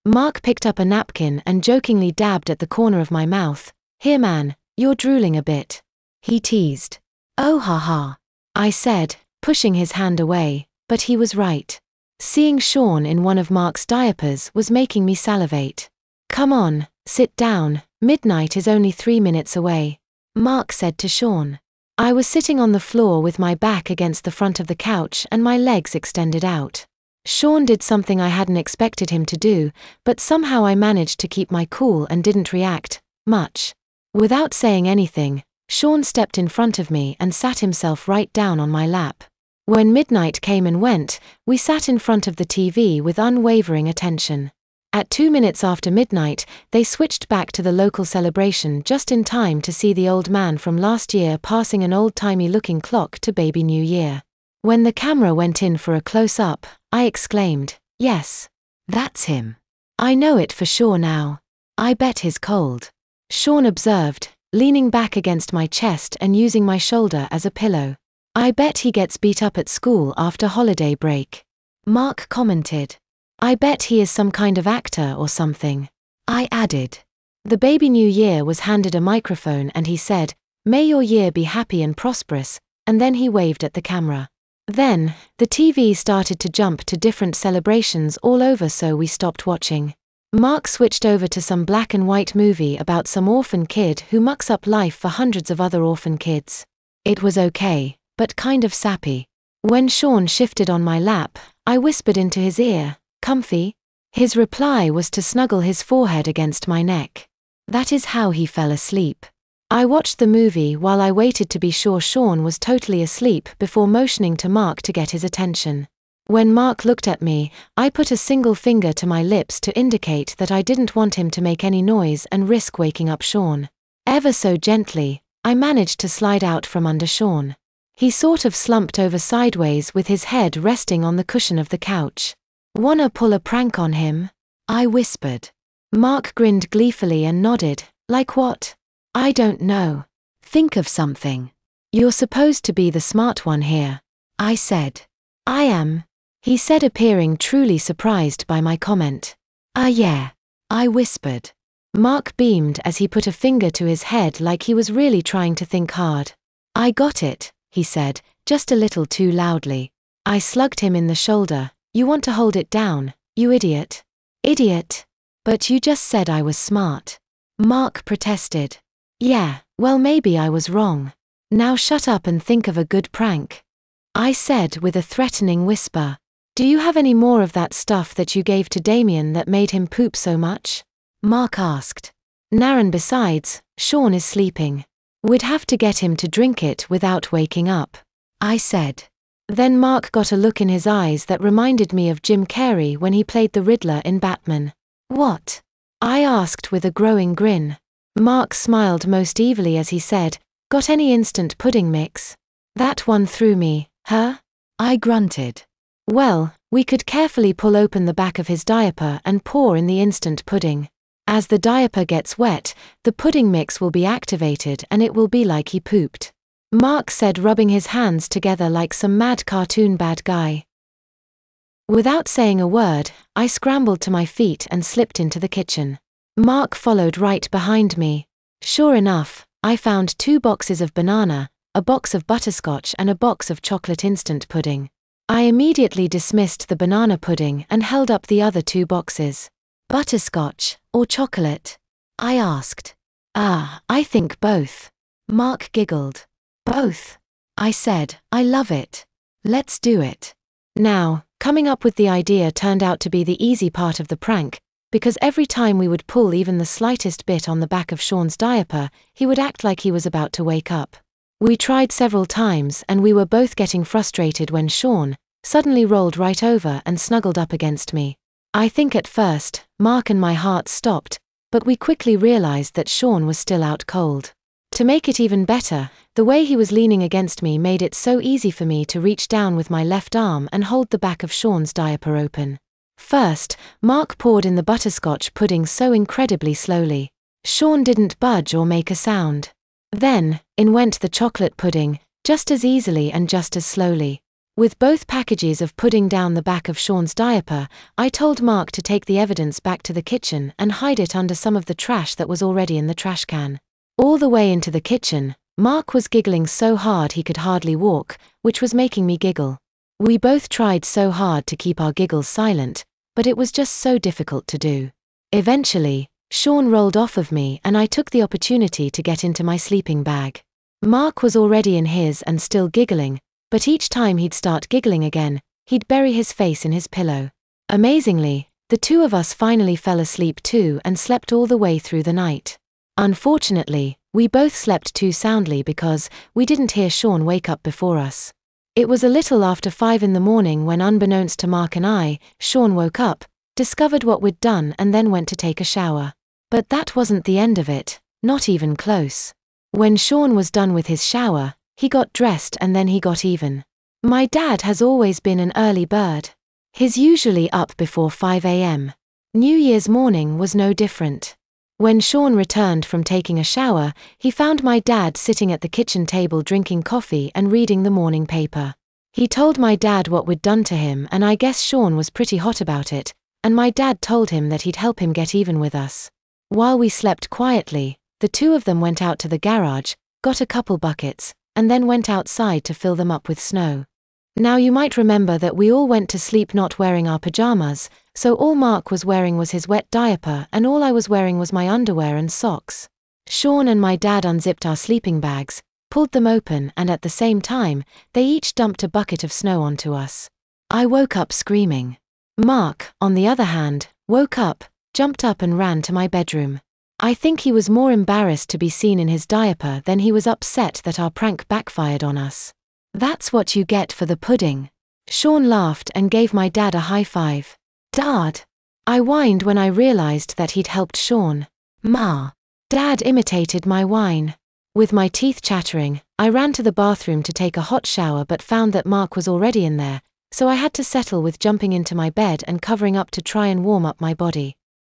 Mark picked up a napkin and jokingly dabbed at the corner of my mouth. "Here man, you're drooling a bit," he teased. "Oh ha ha," I said, pushing his hand away, but he was right. Seeing Sean in one of Mark's diapers was making me salivate. "Come on, sit down, midnight is only 3 minutes away," Mark said to Sean. I was sitting on the floor with my back against the front of the couch and my legs extended out. Sean did something I hadn't expected him to do, but somehow I managed to keep my cool and didn't react much. Without saying anything, Sean stepped in front of me and sat himself right down on my lap. When midnight came and went, we sat in front of the TV with unwavering attention. At 2 minutes after midnight, they switched back to the local celebration just in time to see the old man from last year passing an old-timey looking clock to baby New Year. When the camera went in for a close-up, I exclaimed, "Yes, that's him. I know it for sure now. I bet he's cold," Sean observed, leaning back against my chest and using my shoulder as a pillow. "I bet he gets beat up at school after holiday break," Mark commented. "I bet he is some kind of actor or something," I added. The baby New Year was handed a microphone and he said, "May your year be happy and prosperous," and then he waved at the camera. Then, the TV started to jump to different celebrations all over, so we stopped watching. Mark switched over to some black and white movie about some orphan kid who mucks up life for hundreds of other orphan kids. It was okay, but kind of sappy. When Sean shifted on my lap, I whispered into his ear, "Comfy?" His reply was to snuggle his forehead against my neck. That is how he fell asleep. I watched the movie while I waited to be sure Sean was totally asleep before motioning to Mark to get his attention. When Mark looked at me, I put a single finger to my lips to indicate that I didn't want him to make any noise and risk waking up Sean. Ever so gently, I managed to slide out from under Sean. He sort of slumped over sideways with his head resting on the cushion of the couch. "Wanna pull a prank on him?" I whispered. Mark grinned gleefully and nodded. "Like what?" "I don't know. Think of something. You're supposed to be the smart one here," I said. "I am," he said, appearing truly surprised by my comment. Yeah," I whispered. Mark beamed as he put a finger to his head like he was really trying to think hard. "I got it," he said, just a little too loudly. I slugged him in the shoulder. "You want to hold it down, you idiot." "Idiot? But you just said I was smart," Mark protested. "Yeah, well maybe I was wrong. Now shut up and think of a good prank," I said with a threatening whisper. "Do you have any more of that stuff that you gave to Damien that made him poop so much?" Mark asked. "Naren, besides, Sean is sleeping. We'd have to get him to drink it without waking up," I said. Then Mark got a look in his eyes that reminded me of Jim Carrey when he played the Riddler in Batman. "What?" I asked with a growing grin. Mark smiled most evilly as he said, "Got any instant pudding mix?" That one threw me. "Huh?" I grunted. Well, we could carefully pull open the back of his diaper and pour in the instant pudding. As the diaper gets wet, the pudding mix will be activated and it will be like he pooped, Mark said, rubbing his hands together like some mad cartoon bad guy. Without saying a word, I scrambled to my feet and slipped into the kitchen. Mark followed right behind me. Sure enough, I found 2 boxes of banana, a box of butterscotch and a box of chocolate instant pudding. I immediately dismissed the banana pudding and held up the other 2 boxes. "Butterscotch or chocolate?" I asked. I think both." Mark giggled. "Both?" I said. "I love it. Let's do it." Now, coming up with the idea turned out to be the easy part of the prank, because every time we would pull even the slightest bit on the back of Sean's diaper, he would act like he was about to wake up. We tried several times and we were both getting frustrated when Sean suddenly rolled right over and snuggled up against me. I think at first, Mark and my hearts stopped, but we quickly realized that Sean was still out cold. To make it even better, the way he was leaning against me made it so easy for me to reach down with my left arm and hold the back of Sean's diaper open. First, Mark poured in the butterscotch pudding so incredibly slowly. Sean didn't budge or make a sound. Then, in went the chocolate pudding, just as easily and just as slowly. With both packages of pudding down the back of Sean's diaper, I told Mark to take the evidence back to the kitchen and hide it under some of the trash that was already in the trash can. All the way into the kitchen, Mark was giggling so hard he could hardly walk, which was making me giggle. We both tried so hard to keep our giggles silent, but it was just so difficult to do. Eventually, Sean rolled off of me and I took the opportunity to get into my sleeping bag. Mark was already in his and still giggling, but each time he'd start giggling again, he'd bury his face in his pillow. Amazingly, the two of us finally fell asleep too and slept all the way through the night. Unfortunately, we both slept too soundly because we didn't hear Sean wake up before us. It was a little after 5 in the morning when, unbeknownst to Mark and I, Sean woke up, discovered what we'd done and then went to take a shower. But that wasn't the end of it, not even close. When Sean was done with his shower, he got dressed and then he got even. My dad has always been an early bird. He's usually up before 5 a.m. New Year's morning was no different. When Sean returned from taking a shower, he found my dad sitting at the kitchen table drinking coffee and reading the morning paper. He told my dad what we'd done to him and I guess Sean was pretty hot about it, and my dad told him that he'd help him get even with us. While we slept quietly, the two of them went out to the garage, got a couple buckets, and then went outside to fill them up with snow. Now you might remember that we all went to sleep not wearing our pajamas, so all Mark was wearing was his wet diaper and all I was wearing was my underwear and socks. Sean and my dad unzipped our sleeping bags, pulled them open and at the same time, they each dumped a bucket of snow onto us. I woke up screaming. Mark, on the other hand, woke up, jumped up and ran to my bedroom. I think he was more embarrassed to be seen in his diaper than he was upset that our prank backfired on us. That's what you get for the pudding. Sean laughed and gave my dad a high five. Dad! I whined when I realized that he'd helped Sean. Ma! Dad imitated my whine. With my teeth chattering, I ran to the bathroom to take a hot shower but found that Mark was already in there, so I had to settle with jumping into my bed and covering up to try and warm up my body.